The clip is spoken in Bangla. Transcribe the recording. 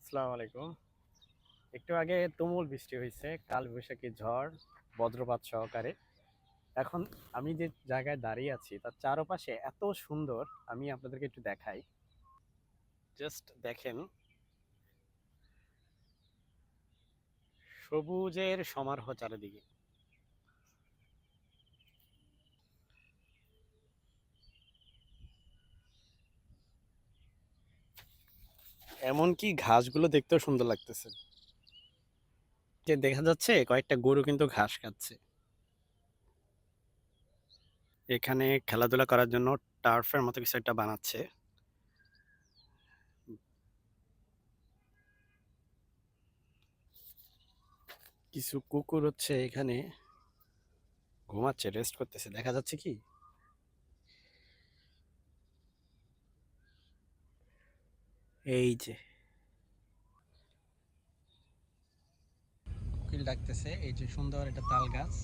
আসসালামু আলাইকুম। একটু আগে তুমুল বৃষ্টি হয়েছে, কালবৈশাখী ঝড়, বজ্রপাত সহকারে। এখন আমি যে জায়গায় দাঁড়িয়ে আছি তার চারপাশে এত সুন্দর, আমি আপনাদেরকে একটু দেখাই। জাস্ট দেখেন, সবুজের সমারোহ চারিদিকে। এমনকি ঘাসগুলো দেখতেও সুন্দর লাগতেছে। যে দেখা যাচ্ছে কয়েকটা গরু কিন্তু ঘাস খাচ্ছে। এখানে খেলাধুলা করার জন্য টার্ফের মতো কিছু একটা বানাচ্ছে। কিছু কুকুর হচ্ছে এখানে ঘুমাচ্ছে, রেস্ট করতেছে, দেখা যাচ্ছে কি। এই যে কোকিল ডাকতেছে, এই যে সুন্দর একটা তাল গাছ।